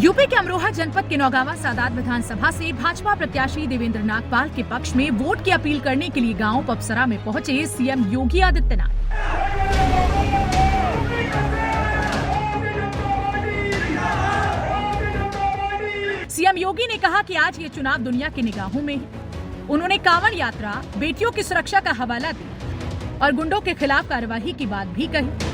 UP के अमरोहा जनपद के नौगावा सादात विधानसभा से भाजपा प्रत्याशी देवेंद्र नागपाल के पक्ष में वोट की अपील करने के लिए गांव पपसरा में पहुंचे सीएम योगी आदित्यनाथ। सीएम योगी ने कहा कि आज ये चुनाव दुनिया की निगाहों में है। उन्होंने कांवड़ यात्रा, बेटियों की सुरक्षा का हवाला दिया और गुंडों के खिलाफ कार्रवाई की बात भी कही।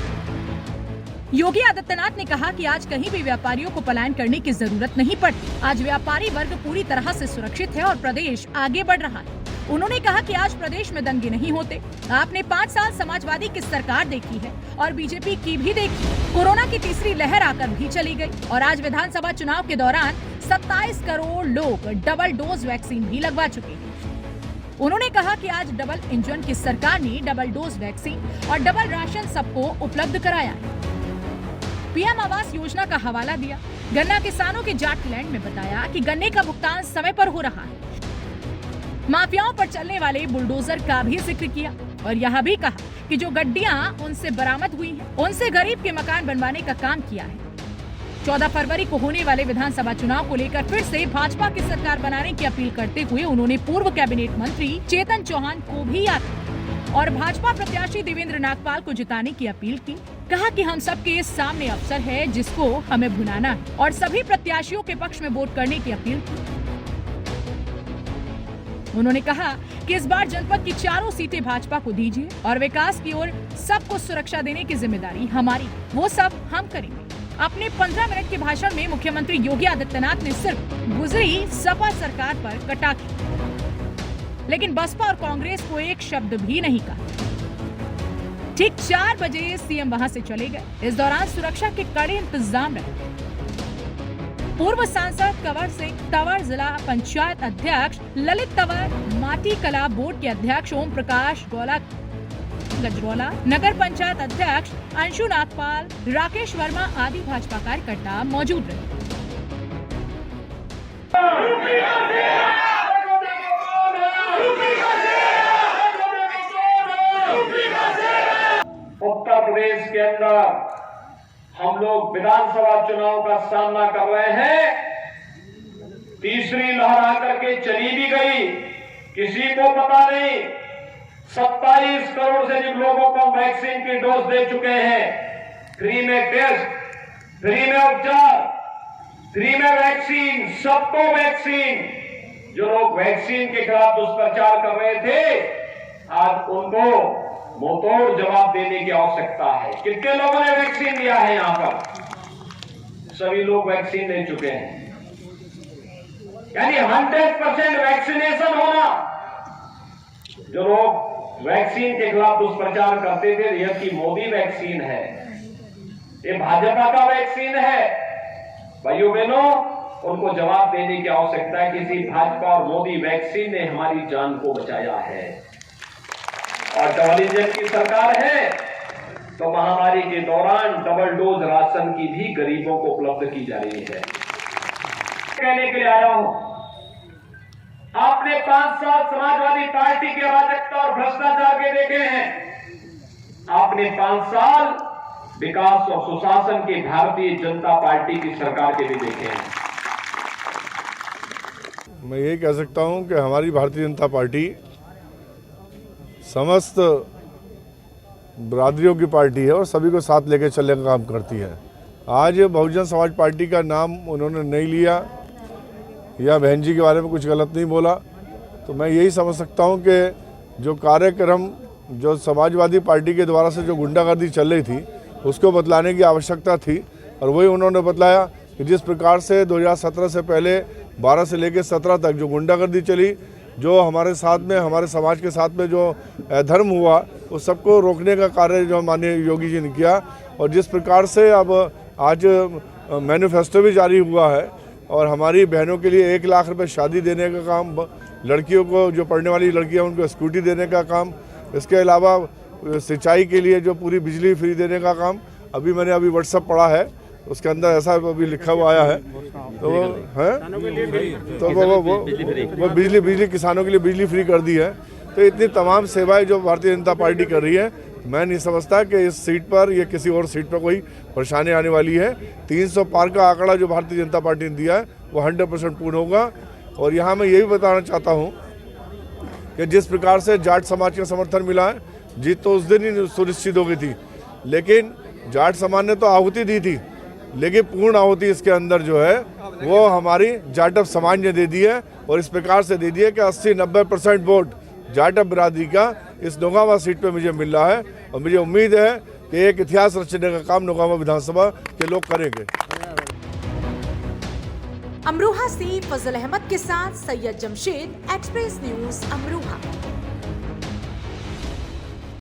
योगी आदित्यनाथ ने कहा कि आज कहीं भी व्यापारियों को पलायन करने की जरूरत नहीं पड़ती। आज व्यापारी वर्ग पूरी तरह से सुरक्षित है और प्रदेश आगे बढ़ रहा है। उन्होंने कहा कि आज प्रदेश में दंगे नहीं होते। आपने 5 साल समाजवादी की सरकार देखी है और बीजेपी की भी देखी। कोरोना की तीसरी लहर आकर भी चली गई और आज विधानसभा चुनाव के दौरान 27 करोड़ लोग डबल डोज वैक्सीन भी लगवा चुके हैं। उन्होंने कहा कि आज डबल इंजन की सरकार ने डबल डोज वैक्सीन और डबल राशन सबको उपलब्ध कराया है। पीएम आवास योजना का हवाला दिया। गन्ना किसानों के जाटलैंड में बताया कि गन्ने का भुगतान समय पर हो रहा है। माफियाओं पर चलने वाले बुलडोजर का भी जिक्र किया और यह भी कहा कि जो गड्डियां उनसे बरामद हुई हैं, उनसे गरीब के मकान बनवाने का काम किया है। 14 फरवरी को होने वाले विधानसभा चुनाव को लेकर फिर से भाजपा की सरकार बनाने की अपील करते हुए उन्होंने पूर्व कैबिनेट मंत्री चेतन चौहान को भी याद किया और भाजपा प्रत्याशी देवेंद्र नागपाल को जिताने की अपील की। कहा कि हम सबके सामने अवसर है जिसको हमें भुनाना है और सभी प्रत्याशियों के पक्ष में वोट करने की अपील की। उन्होंने कहा कि इस बार जनपद की 4 सीटें भाजपा को दीजिए और विकास की ओर सबको सुरक्षा देने की जिम्मेदारी हमारी, वो सब हम करेंगे। अपने 15 मिनट के भाषण में मुख्यमंत्री योगी आदित्यनाथ ने सिर्फ गुजरी सपा सरकार पर कटाक्ष, लेकिन बसपा और कांग्रेस को एक शब्द भी नहीं कहा। ठीक 4 बजे सीएम वहां से चले गए। इस दौरान सुरक्षा के कड़े इंतजाम रहे। पूर्व सांसद कंवर सिंह तंवर, जिला पंचायत अध्यक्ष ललित तंवर, माटी कला बोर्ड के अध्यक्ष ओम प्रकाश गजरोला, नगर पंचायत अध्यक्ष अंशु नागपाल, राकेश वर्मा आदि भाजपा कार्यकर्ता मौजूद रहे। उत्तर प्रदेश के अंदर हम लोग विधानसभा चुनाव का सामना कर रहे हैं। तीसरी लहर आकर के चली भी गई, किसी को पता नहीं। 27 करोड़ से अधिक लोगों को वैक्सीन की डोज दे चुके हैं। फ्री में टेस्ट, फ्री में उपचार, फ्री में वैक्सीन, सबको वैक्सीन। जो लोग वैक्सीन के खिलाफ दुष्प्रचार कर रहे थे, आज उनको मुंहतोड़ जवाब देने की आवश्यकता है। कितने लोगों ने वैक्सीन लिया है? यहां पर सभी लोग वैक्सीन ले चुके हैं, यानी 100% वैक्सीनेशन होना। जो लोग वैक्सीन के खिलाफ दुष्प्रचार करते थे, यह कि मोदी वैक्सीन है, ये भाजपा का वैक्सीन है, भाइयों बहनों, उनको जवाब देने की आवश्यकता है। किसी भाजपा और मोदी वैक्सीन ने हमारी जान को बचाया है और डबल इंजन की सरकार है तो महामारी के दौरान डबल डोज राशन की भी गरीबों को उपलब्ध की जा रही है। कहने के लिए आया हूं, आपने 5 साल समाजवादी पार्टी के अराजकता और भ्रष्टाचार के देखे हैं। आपने 5 साल विकास और सुशासन की भारतीय जनता पार्टी की सरकार के भी देखे हैं। मैं ये कह सकता हूं कि हमारी भारतीय जनता पार्टी समस्त बिरादरियों की पार्टी है और सभी को साथ लेकर चलने का काम करती है। आज बहुजन समाज पार्टी का नाम उन्होंने नहीं लिया या बहन जी के बारे में कुछ गलत नहीं बोला, तो मैं यही समझ सकता हूं कि जो कार्यक्रम जो समाजवादी पार्टी के द्वारा से जो गुंडागर्दी चल रही थी उसको बदलाने की आवश्यकता थी और वही उन्होंने बतलाया कि जिस प्रकार से 2017 से पहले 12 से लेकर 17 तक जो गुंडागर्दी चली, जो हमारे साथ में, हमारे समाज के साथ में जो धर्म हुआ, उस सबको रोकने का कार्य जो माननीय योगी जी ने किया और जिस प्रकार से अब आज मैनिफेस्टो भी जारी हुआ है और हमारी बहनों के लिए 1 लाख रुपए शादी देने का काम, लड़कियों को जो पढ़ने वाली लड़कियां उनको स्कूटी देने का काम, इसके अलावा सिंचाई के लिए जो पूरी बिजली फ्री देने का काम, मैंने व्हाट्सएप पढ़ा है, उसके अंदर ऐसा अभी लिखा हुआ आया है। तो है तो वो बिजली किसानों के लिए बिजली फ्री कर दी है। तो इतनी तमाम सेवाएं जो भारतीय जनता पार्टी कर रही है, मैं नहीं समझता कि इस सीट पर या किसी और सीट पर कोई परेशानी आने वाली है। 300 पार का आंकड़ा जो भारतीय जनता पार्टी ने दिया है वो 100% पूर्ण होगा। और यहाँ मैं यही बताना चाहता हूँ कि जिस प्रकार से जाट समाज का समर्थन मिला है, जीत तो उस दिन ही सुनिश्चित हो गई थी, लेकिन जाट समाज ने तो आहुति दी थी, लेकिन पूर्ण आहुति इसके अंदर जो है वो हमारी जाटव समाज ने दे दी है। और इस प्रकार से दे दी है कि 80-90% वोट जाटव बिरादरी का इस नौगांवा सीट पे मुझे मिल रहा है। और मुझे उम्मीद है कि एक इतिहास रचने का काम नौगांवा विधानसभा के लोग करेंगे। अमरोहा से फजल अहमद के साथ सैयद जमशेद, एक्सप्रेस न्यूज अमरोहा।